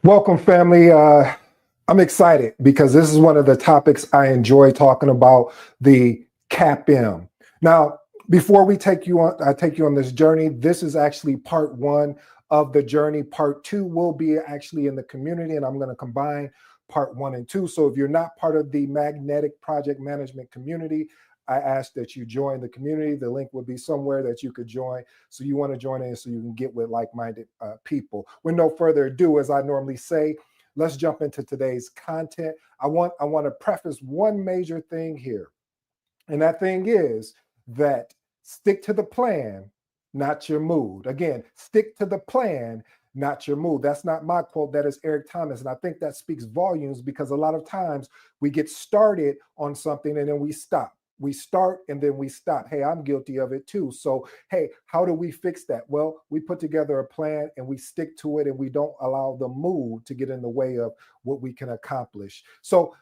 Welcome, family. I'm excited because this is one of the topics I enjoy talking about, the CAPM. Now, before I take you on this journey. This is actually part one of the journey. Part two will be actually in the community, and I'm going to combine part one and two. So if you're not part of the magnetic project management community, I ask that you join the community. The link will be somewhere that you could join. So you want to join in so you can get with like-minded people. With no further ado, as I normally say, let's jump into today's content. I want to preface one major thing here. And that thing is that stick to the plan, not your mood. Again, stick to the plan, not your mood. That's not my quote. That is Eric Thomas. And I think that speaks volumes because a lot of times we get started on something and then we stop. We start and then we stop. Hey, I'm guilty of it too. So, hey, how do we fix that? Well, we put together a plan and we stick to it and we don't allow the mood to get in the way of what we can accomplish. So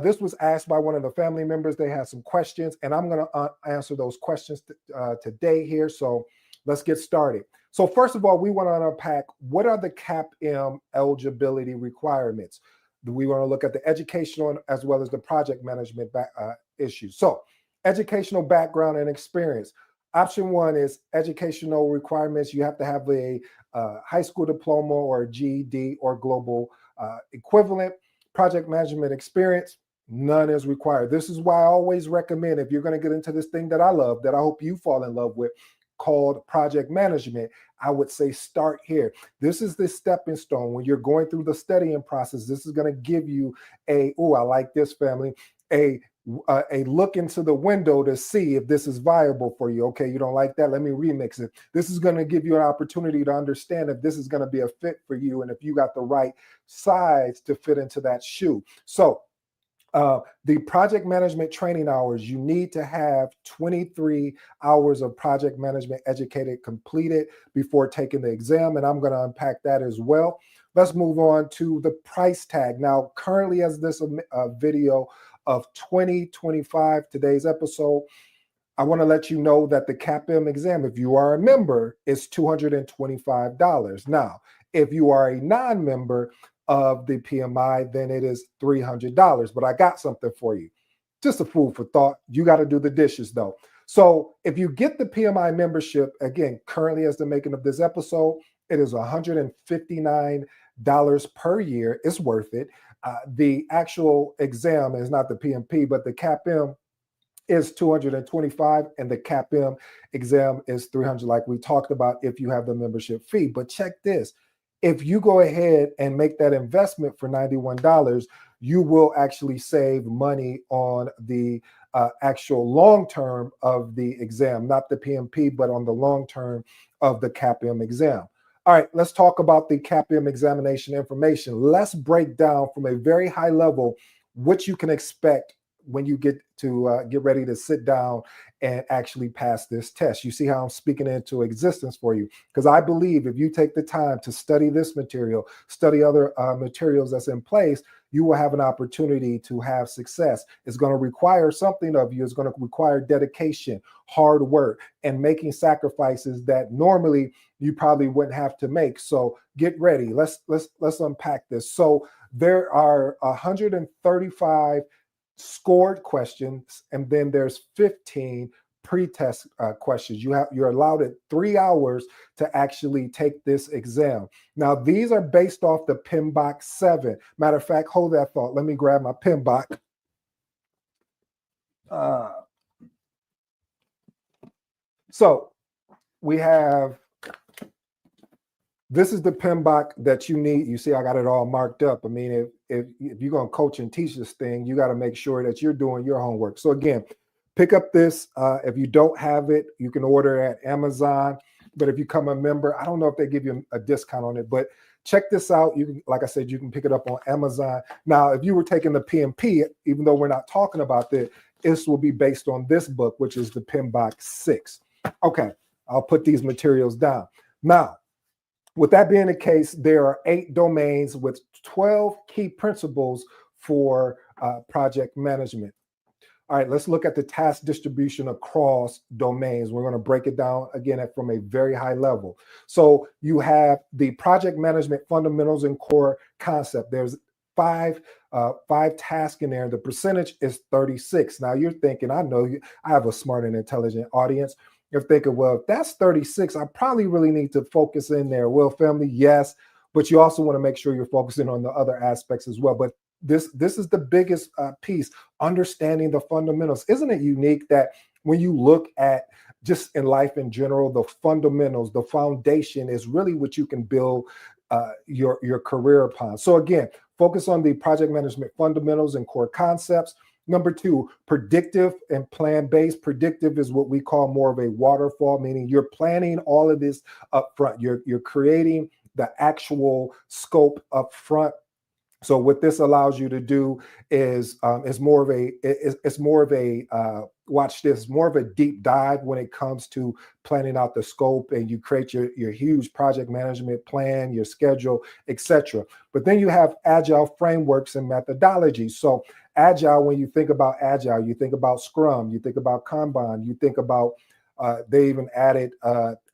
this was asked by one of the family members. They had some questions and I'm going to answer those questions today here. So let's get started. So first of all, we want to unpack what are the CAPM eligibility requirements. We want to look at the educational as well as the project management issues. So educational background and experience. Option one is educational requirements. You have to have a high school diploma or a GED or global equivalent. Project management experience, none is required. This is why I always recommend, if you're going to get into this thing that I love, that I hope you fall in love with, called project management, I would say start here. This is the stepping stone. When you're going through the studying process, this is going to give you I like this, family, a look into the window to see if this is viable for you. Okay, you don't like that? Let me remix it. This is going to give you an opportunity to understand if this is going to be a fit for you and if you got the right size to fit into that shoe. So the project management training hours, you need to have 23 hours of project management educated completed before taking the exam. And I'm going to unpack that as well. Let's move on to the price tag. Now, currently as this video of 2025, today's episode, I want to let you know that the CAPM exam, if you are a member, is $225. Now, if you are a non-member of the PMI, then it is $300. But I got something for you. Just a food for thought. You got to do the dishes though. So if you get the PMI membership, again, currently as the making of this episode, it is $159 per year. It's worth it. The actual exam is not the PMP, but the CAPM is $225 and the CAPM exam is $300, like we talked about, if you have the membership fee. But check this. If you go ahead and make that investment for $91, you will actually save money on the actual long term of the exam, not the PMP, but on the long term of the CAPM exam. All right, let's talk about the CAPM examination information. Let's break down from a very high level what you can expect when you get ready to sit down and actually pass this test. You see how I'm speaking into existence for you? Because I believe if you take the time to study this material, study other materials that's in place, you will have an opportunity to have success. It's going to require something of you. It's going to require dedication, hard work, and making sacrifices that normally you probably wouldn't have to make. So get ready. Let's unpack this. So there are 135 scored questions, and then there's 15 pre-test questions. You're allowed at 3 hours to actually take this exam. Now, these are based off the PMBOK 7. Matter of fact, hold that thought. Let me grab my PMBOK. So we have, this is the PMBOK that you need. You see, I got it all marked up. I mean, if you're going to coach and teach this thing, you got to make sure that you're doing your homework. So again, pick up this. If you don't have it, you can order it at Amazon. But if you become a member, I don't know if they give you a discount on it, but check this out. You can, like I said, you can pick it up on Amazon. Now, if you were taking the PMP, even though we're not talking about this will be based on this book, which is the PMBOK 6. Okay, I'll put these materials down. Now, with that being the case, there are 8 domains with 12 key principles for project management. All right, let's look at the task distribution across domains. We're going to break it down again from a very high level. So you have the project management fundamentals and core concept. There's five tasks in there. The percentage is 36. Now you're thinking, I know you, I have a smart and intelligent audience. You're thinking, well, if that's 36, I probably really need to focus in there. Well, family, yes, but you also want to make sure you're focusing on the other aspects as well. But this is the biggest piece, understanding the fundamentals. Isn't it unique that when you look at just in life in general, the fundamentals, the foundation is really what you can build your career upon. So again, focus on the project management fundamentals and core concepts. Number two, predictive and plan-based. Predictive is what we call more of a waterfall, meaning you're planning all of this up front. You're creating the actual scope up front. So what this allows you to do is more of a watch this, more of a deep dive when it comes to planning out the scope, and you create your huge project management plan, your schedule, etc. But then you have agile frameworks and methodologies. So agile, when you think about agile, you think about Scrum, you think about Kanban, you think about they even added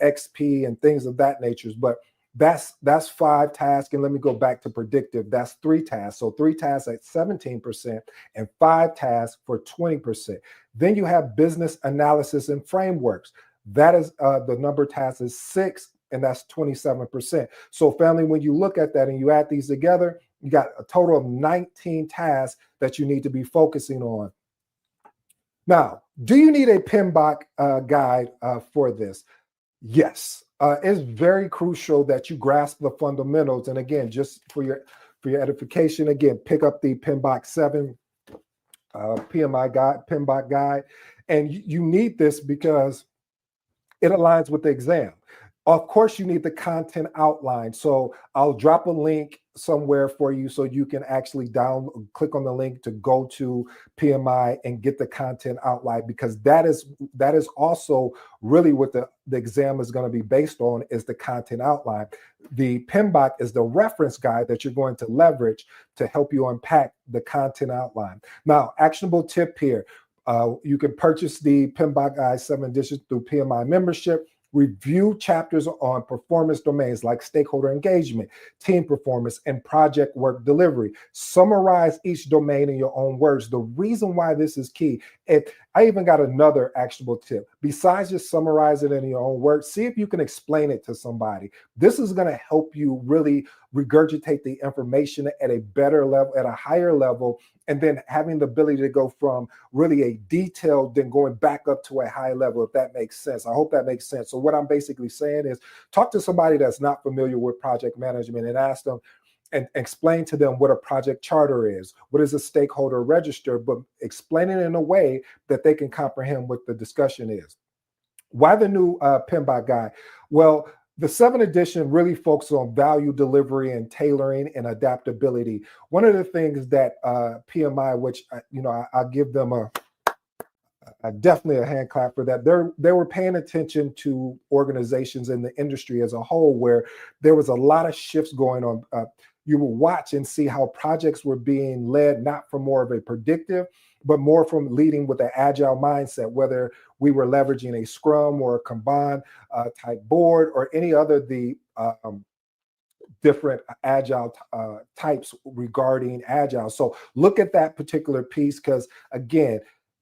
XP and things of that nature. But that's 5 tasks. And let me go back to predictive. That's 3 tasks. So 3 tasks at 17% and 5 tasks for 20%. Then you have business analysis and frameworks. That is the number of tasks is 6, and that's 27%. So family, when you look at that and you add these together, you got a total of 19 tasks that you need to be focusing on. Now, do you need a PMBOK guide for this? Yes. It's very crucial that you grasp the fundamentals. And again, just for your edification, again, pick up the PMBOK 7 PMBOK guide. And you need this because it aligns with the exam. Of course, you need the content outline. So I'll drop a link somewhere for you so you can actually click on the link to go to PMI and get the content outline, because that is also really what the exam is going to be based on, is the content outline. The PMBOK is the reference guide that you're going to leverage to help you unpack the content outline. Now, actionable tip here. You can purchase the PMBOK Guide 7 edition through PMI membership. Review chapters on performance domains like stakeholder engagement, team performance, and project work delivery. Summarize each domain in your own words. The reason why this is key, I even got another actionable tip. Besides just summarize it in your own words, see if you can explain it to somebody. This is going to help you really regurgitate the information at a better level, at a higher level, and then having the ability to go from really a detailed, then going back up to a high level, if that makes sense. I hope that makes sense. So what I'm basically saying is talk to somebody that's not familiar with project management and ask them and explain to them what a project charter is, what is a stakeholder register, but explain it in a way that they can comprehend what the discussion is. Why the new PMBOK guide? Well, the 7th edition really focuses on value delivery and tailoring and adaptability. One of the things that PMI, which I give them definitely a hand clap for that. They were paying attention to organizations in the industry as a whole, where there was a lot of shifts going on. You will watch and see how projects were being led, not from more of a predictive, but more from leading with an agile mindset, whether we were leveraging a Scrum or a Kanban type board or any other different agile types regarding agile. So look at that particular piece, because again,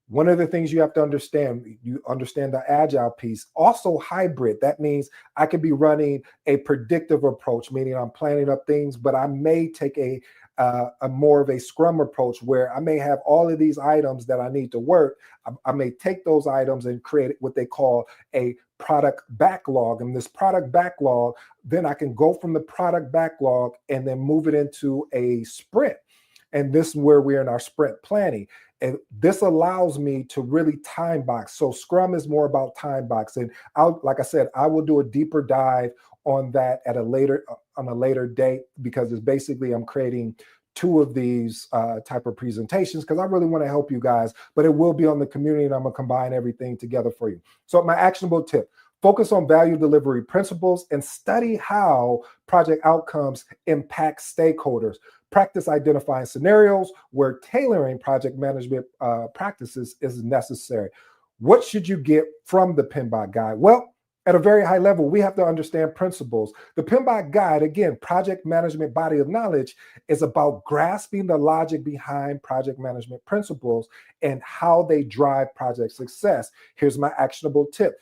one of the things you have to understand, you understand the agile piece. Also hybrid, that means I could be running a predictive approach, meaning I'm planning up things, but I may take a more of a Scrum approach where I may have all of these items that I need to work. I may take those items and create what they call a product backlog. And this product backlog, then I can go from the product backlog and then move it into a sprint. And this is where we're in our sprint planning. And this allows me to really time box. So Scrum is more about time box. And like I said, I will do a deeper dive on that on a later date, because it's basically I'm creating 2 of these type of presentations because I really want to help you guys, but it will be on the community and I'm gonna combine everything together for you. So my actionable tip: focus on value delivery principles and study how project outcomes impact stakeholders. Practice identifying scenarios where tailoring project management practices is necessary. What should you get from the PMBOK guide? Well, at a very high level, we have to understand principles. The PMBOK guide, again, project management body of knowledge, is about grasping the logic behind project management principles and how they drive project success. Here's my actionable tip.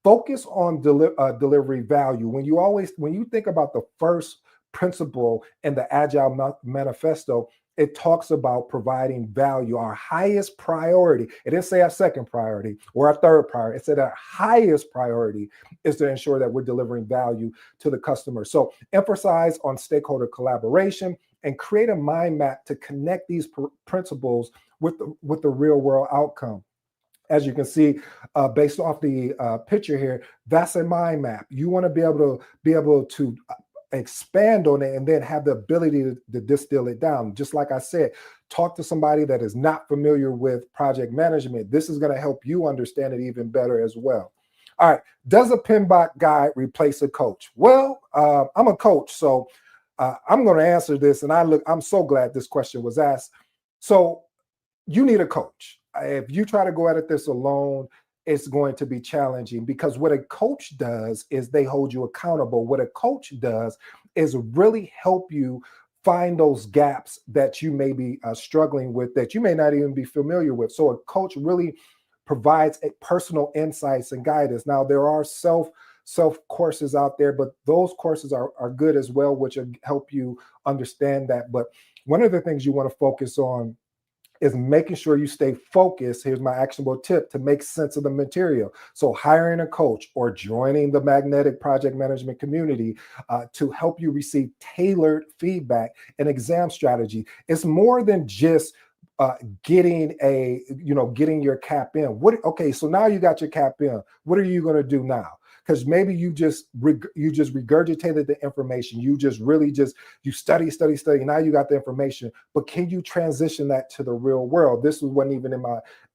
Focus on delivery value. When you think about the first principle in the Agile Manifesto, it talks about providing value, our highest priority. It didn't say our second priority or our third priority. It said our highest priority is to ensure that we're delivering value to the customer. So emphasize on stakeholder collaboration and create a mind map to connect these principles with the real world outcome. As you can see, based off the picture here, that's a mind map. You want to be able to expand on it and then have the ability to distill it down. Just like I said, talk to somebody that is not familiar with project management. This is going to help you understand it even better as well. All right, does a PMBOK guide replace a coach? Well, I'm a coach, so I'm going to answer this, and I'm so glad this question was asked. So you need a coach. If you try to go at this alone, it's going to be challenging, because what a coach does is they hold you accountable. What a coach does is really help you find those gaps that you may be struggling with, that you may not even be familiar with. So a coach really provides personal insights and guidance. Now, there are self courses out there, but those courses are good as well, which will help you understand that. But one of the things you want to focus on is making sure you stay focused. Here's my actionable tip to make sense of the material. So hiring a coach or joining the magnetic project management community to help you receive tailored feedback and exam strategy. It's more than just getting your CAPM. Okay, so now you got your CAPM. What are you going to do now? Because maybe you just regurgitated the information. You study. Now you got the information, but can you transition that to the real world? This wasn't even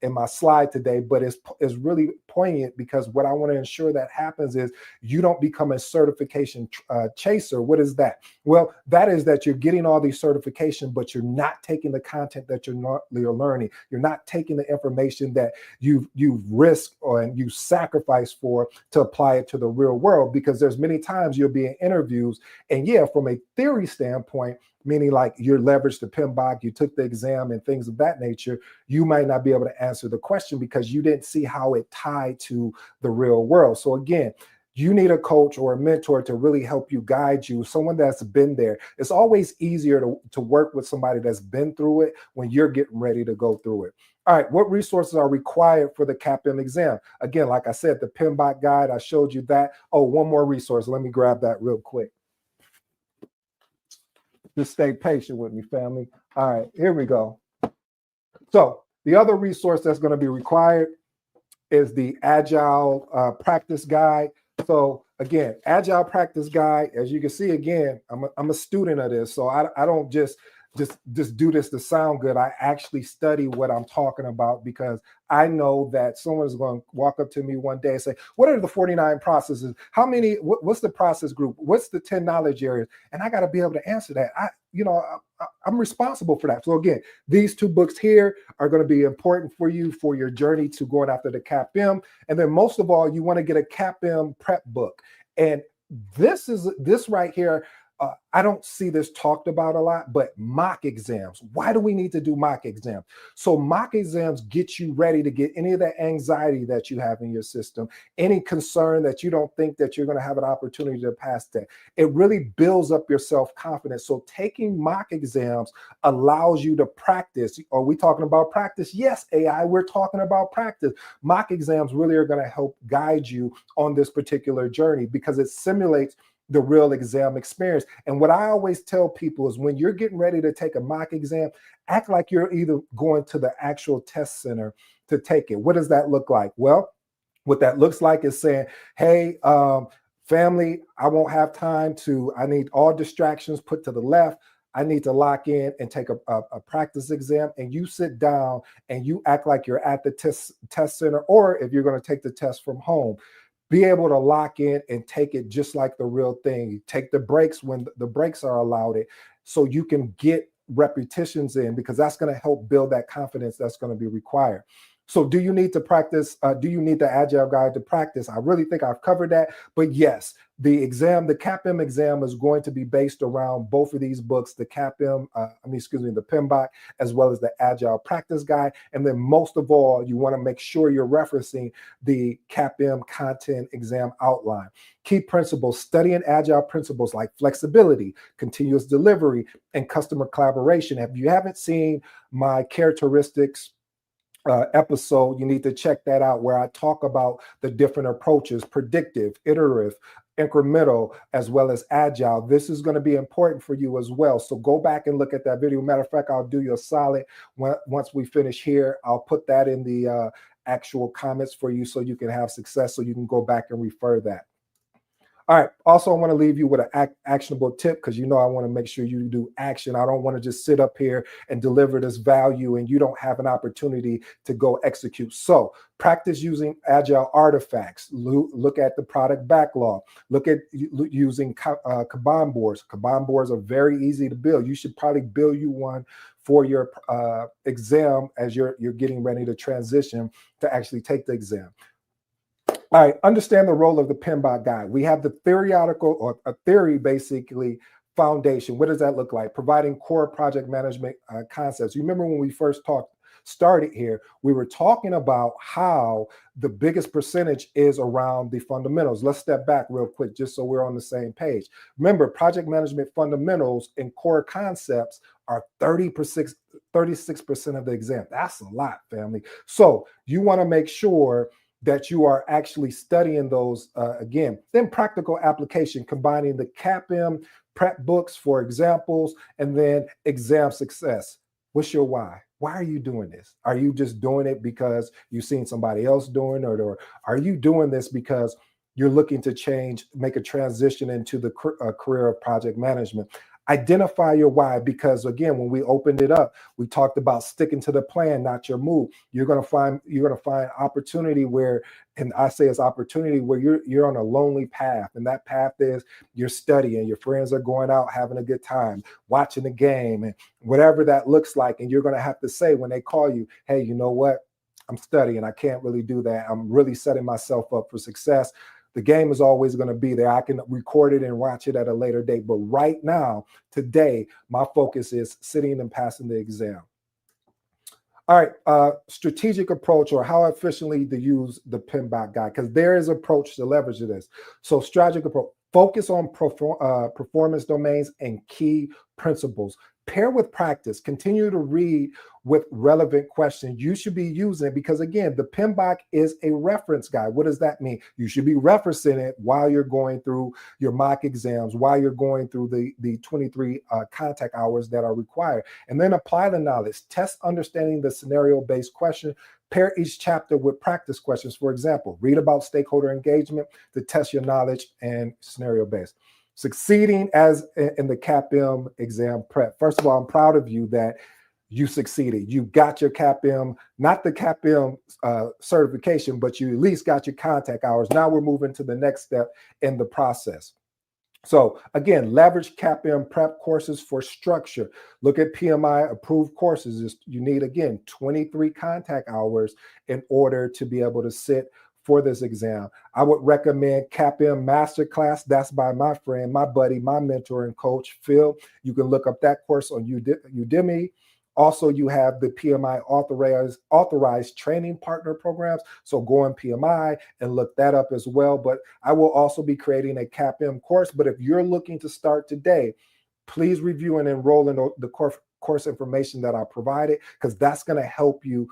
in my slide today, but it's really poignant, because what I want to ensure that happens is you don't become a certification chaser. What is that? Well, that is that you're getting all these certifications, but you're not taking the content that you're learning. You're not taking the information that you've risked and you sacrificed for to apply it to the real world. Because there's many times you'll be in interviews, and from a theory standpoint, meaning like you're leveraged the PMBOK, you took the exam and things of that nature, you might not be able to answer the question because you didn't see how it tied to the real world. So again, you need a coach or a mentor to really help you, guide you, someone that's been there. It's always easier to work with somebody that's been through it when you're getting ready to go through it. All right, what resources are required for the CAPM exam? Again, like I said, the PMBOK guide, I showed you that. Oh, one more resource. Let me grab that real quick. Just stay patient with me, family. All right, here we go. So the other resource that's going to be required is the Agile Practice Guide. So again, Agile Practice Guide, as you can see, again, I'm a student of this. So I don't just do this to sound good. I actually study what I'm talking about, because I know that someone's going to walk up to me one day and say, what are the 49 processes? What's the process group? What's the 10 knowledge areas? And I got to be able to answer that. I'm responsible for that. So again, these two books here are going to be important for you for your journey to going after the CAPM. And then most of all, you want to get a CAPM prep book. And this right here, I don't see this talked about a lot, but mock exams. Why do we need to do mock exams? So mock exams get you ready to get any of that anxiety that you have in your system, any concern that you don't think that you're going to have an opportunity to pass that. It really builds up your self-confidence. So taking mock exams allows you to practice. Are we talking about practice? Yes, AI, we're talking about practice. Mock exams really are going to help guide you on this particular journey, because it simulates the real exam experience. And what I always tell people is, when you're getting ready to take a mock exam, act like you're either going to the actual test center to take it. What does that look like? Well, what that looks like is saying, hey, family, I won't have time I need all distractions put to the left. I need to lock in and take a practice exam. And you sit down and you act like you're at the test center, or if you're going to take the test from home, be able to lock in and take it just like the real thing. You take the breaks when the breaks are allowed, so you can get repetitions in, because that's going to help build that confidence that's going to be required. So do you need to practice? Do you need the Agile Guide to practice? I really think I've covered that. But yes, the exam, the CAPM exam, is going to be based around both of these books, the CAPM, the PMBOK, as well as the Agile Practice Guide. And then most of all, you want to make sure you're referencing the CAPM content exam outline. Key principles: studying Agile principles like flexibility, continuous delivery, and customer collaboration. If you haven't seen my characteristics episode, you need to check that out, where I talk about the different approaches: predictive, iterative, incremental, as well as agile. This is going to be important for you as well. So go back and look at that video. Matter of fact, I'll do you a solid. Once we finish here, I'll put that in the actual comments for you so you can have success, so you can go back and refer that. All right. Also, I want to leave you with an actionable tip, because I want to make sure you do action. I don't want to just sit up here and deliver this value and you don't have an opportunity to go execute. So practice using agile artifacts. Look at the product backlog. Look at using Kanban boards. Kanban boards are very easy to build. You should probably build you one for your exam as you're getting ready to transition to actually take the exam. All right, understand the role of the PMBOK guide. We have the theoretical, or a theory basically, foundation. What does that look like? Providing core project management concepts. You remember when we first started here, we were talking about how the biggest percentage is around the fundamentals. Let's step back real quick just so we're on the same page. Remember, project management fundamentals and core concepts are 36% of the exam. That's a lot, family. So you want to make sure that you are actually studying those again. Then practical application, combining the CAPM prep books for examples, and then exam success. What's your why? Why are you doing this? Are you just doing it because you've seen somebody else doing it, or are you doing this because you're looking to make a transition into the career of project management? Identify your why, because again, when we opened it up, we talked about sticking to the plan, not your move. You're gonna find opportunity where, and I say it's opportunity where you're on a lonely path, and that path is you're studying, your friends are going out having a good time, watching the game, and whatever that looks like. And you're gonna have to say when they call you, hey, you know what? I'm studying. I can't really do that. I'm really setting myself up for success. The game is always going to be there. I can record it and watch it at a later date. But right now, today, my focus is sitting and passing the exam. All right, strategic approach, or how efficiently to use the PMBOK guide, because there is an approach to leverage this. So strategic approach, focus on performance domains and key principles. Pair with practice. Continue to read with relevant questions. You should be using it because, again, the PMBOK is a reference guide. What does that mean? You should be referencing it while you're going through your mock exams, while you're going through the 23 contact hours that are required. And then apply the knowledge. Test understanding the scenario-based question. Pair each chapter with practice questions. For example, read about stakeholder engagement to test your knowledge and scenario-based. Succeeding as in the CAPM exam prep. First of all, I'm proud of you that you succeeded. You got your CAPM, not the CAPM certification, but you at least got your contact hours. Now we're moving to the next step in the process. So again, leverage CAPM prep courses for structure. Look at PMI approved courses. You need, again, 23 contact hours in order to be able to sit for this exam. I would recommend CAPM Masterclass. That's by my friend, my buddy, my mentor and coach, Phil. You can look up that course on Udemy. Also, you have the PMI authorized training partner programs. So go on PMI and look that up as well. But I will also be creating a CAPM course. But if you're looking to start today, please review and enroll in the course information that I provided, because that's going to help you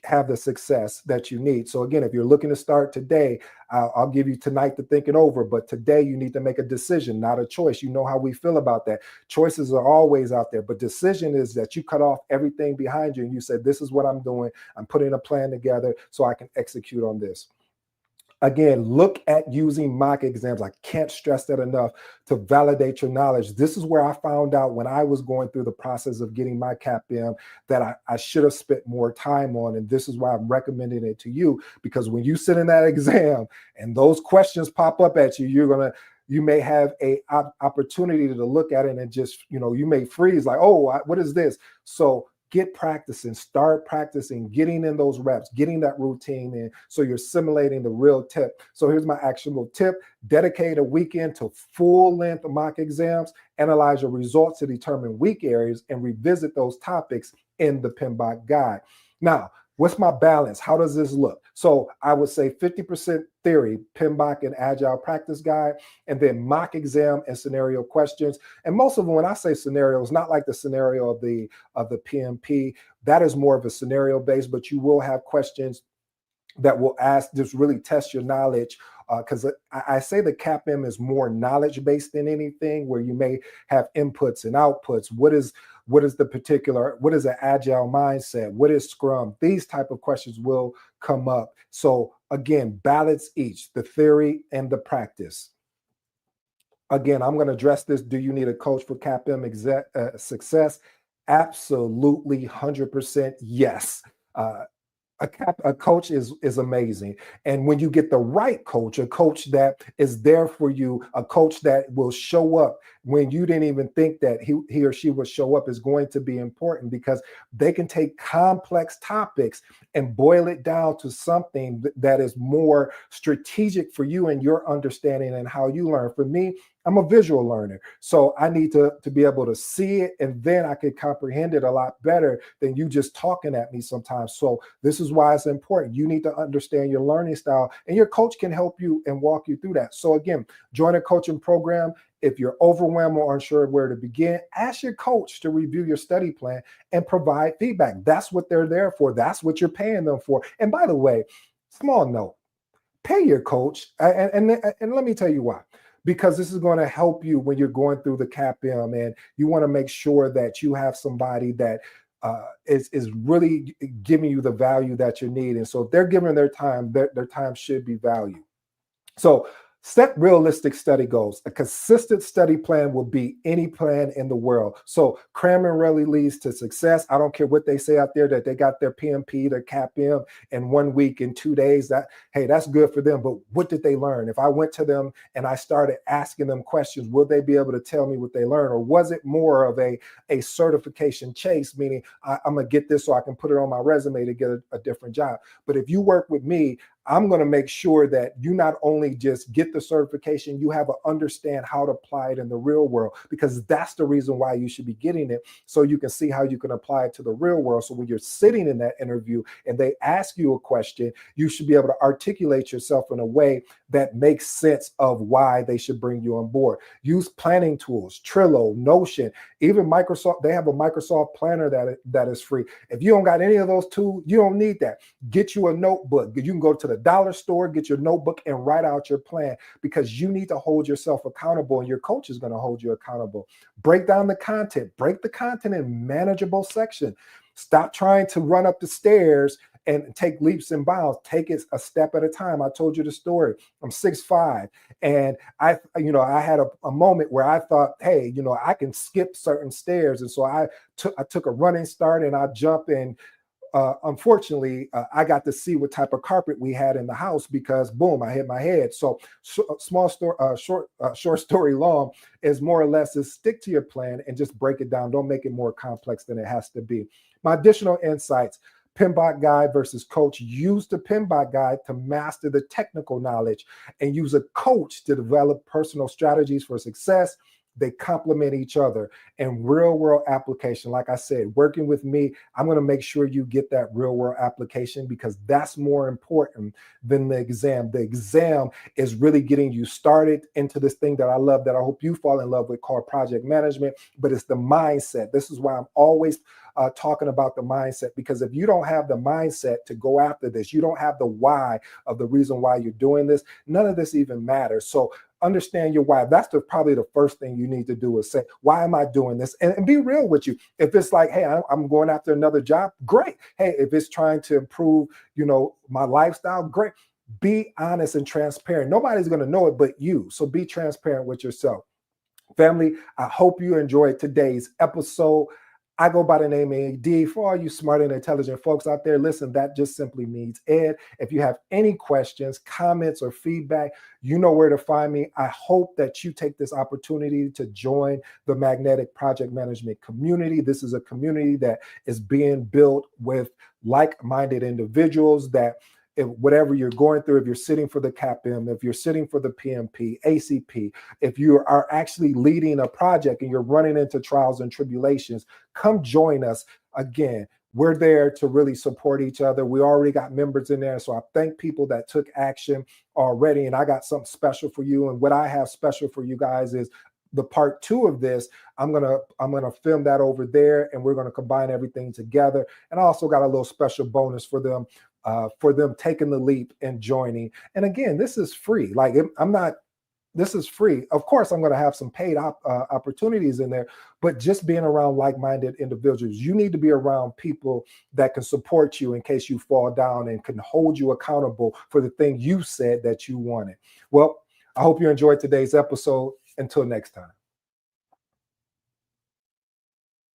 have the success that you need. So again, if you're looking to start today, I'll give you tonight to think it over, but today you need to make a decision, not a choice. You know how we feel about that. Choices are always out there, but decision is that you cut off everything behind you and you said, this is what I'm doing. I'm putting a plan together so I can execute on this. Again, look at using mock exams. I can't stress that enough, to validate your knowledge. This is where I found out when I was going through the process of getting my CAPM that I should have spent more time on. And this is why I'm recommending it to you, because when you sit in that exam and those questions pop up at you, you're going to you may have a opportunity to look at it and just, you may freeze like, oh, what is this? So get practicing, start practicing, getting in those reps, getting that routine in, so you're simulating the real tip. So here's my actionable tip: dedicate a weekend to full-length mock exams, analyze your results to determine weak areas, and revisit those topics in the PMBOK guide. Now, what's my balance? How does this look? So I would say 50% theory, PMBOK and Agile Practice Guide, and then mock exam and scenario questions. And most of them, when I say scenarios, not like the scenario of the PMP, that is more of a scenario based, but you will have questions that will ask, just really test your knowledge. Because I say the CAPM is more knowledge based than anything, where you may have inputs and outputs. What is an agile mindset? What is Scrum? These type of questions will come up. So again, balance each, the theory and the practice. Again, I'm going to address this. Do you need a coach for CAPM success? Absolutely, 100% yes. A coach is amazing. And when you get the right coach, a coach that is there for you, a coach that will show up when you didn't even think that he or she would show up, is going to be important, because they can take complex topics and boil it down to something that is more strategic for you and your understanding and how you learn. For me, I'm a visual learner, so I need to be able to see it, and then I could comprehend it a lot better than you just talking at me sometimes. So this is why it's important. You need to understand your learning style, and your coach can help you and walk you through that. So again, join a coaching program. If you're overwhelmed or unsure where to begin, ask your coach to review your study plan and provide feedback. That's what they're there for. That's what you're paying them for. And by the way, small note, pay your coach. And let me tell you why. Because this is going to help you when you're going through the CAPM, and you want to make sure that you have somebody that is really giving you the value that you need. And so if they're giving their time, their time should be valued. So set realistic study goals. A consistent study plan will beat any plan in the world. So cramming really leads to success. I don't care what they say out there, that they got their PMP, their CAPM in 1 week, in 2 days. Hey, that's good for them. But what did they learn? If I went to them and I started asking them questions, will they be able to tell me what they learned? Or was it more of a certification chase, meaning I'm going to get this so I can put it on my resume to get a different job? But if you work with me, I'm going to make sure that you not only just get the certification, you have to understand how to apply it in the real world, because that's the reason why you should be getting it, so you can see how you can apply it to the real world. So when you're sitting in that interview and they ask you a question, you should be able to articulate yourself in a way that makes sense of why they should bring you on board. Use planning tools, Trello, Notion, even Microsoft. They have a Microsoft planner that is free. If you don't got any of those tools, you don't need that. Get you a notebook. You can go to the dollar store, get your notebook, and write out your plan, because you need to hold yourself accountable, and your coach is going to hold you accountable. Break down the content. Break the content in manageable sections. Stop trying to run up the stairs and take leaps and bounds. Take it a step at a time. I told you the story. I'm 6'5", and I had a moment where I thought, hey, I can skip certain stairs, and so I took a running start, and I jumped in. Unfortunately, I got to see what type of carpet we had in the house, because boom, I hit my head. So short story long is more or less is stick to your plan and just break it down. Don't make it more complex than it has to be. My additional insights: PMBOK guide versus coach. Use the PMBOK guide to master the technical knowledge, and use a coach to develop personal strategies for success. They complement each other. And real world application, like I said, working with me, I'm going to make sure you get that real world application, because that's more important than the exam. The exam is really getting you started into this thing that I love, that I hope you fall in love with, called project management. But it's the mindset. This is why I'm always talking about the mindset, because if you don't have the mindset to go after this, you don't have the why of the reason why you're doing this, none of this even matters. So understand your why. That's probably the first thing you need to do, is say, why am I doing this? And be real with you. If it's like, hey, I'm going after another job, great. Hey, if it's trying to improve, my lifestyle, great. Be honest and transparent. Nobody's going to know it but you. So be transparent with yourself. Family, I hope you enjoyed today's episode. I go by the name AD. For all you smart and intelligent folks out there, listen, that just simply means Ed. If you have any questions, comments, or feedback, you know where to find me. I hope that you take this opportunity to join the Magnetic Project Management community. This is a community that is being built with like-minded individuals that if whatever you're going through, if you're sitting for the CAPM, if you're sitting for the PMP, ACP, if you are actually leading a project and you're running into trials and tribulations, come join us. Again, we're there to really support each other. We already got members in there. So I thank people that took action already. And I got something special for you. And what I have special for you guys is the part 2 of this. I'm gonna film that over there, and we're gonna combine everything together. And I also got a little special bonus for them taking the leap and joining. And again, this is free. Like this is free. Of course, I'm going to have some paid opportunities in there, but just being around like-minded individuals, you need to be around people that can support you in case you fall down and can hold you accountable for the thing you said that you wanted. Well, I hope you enjoyed today's episode. Until next time.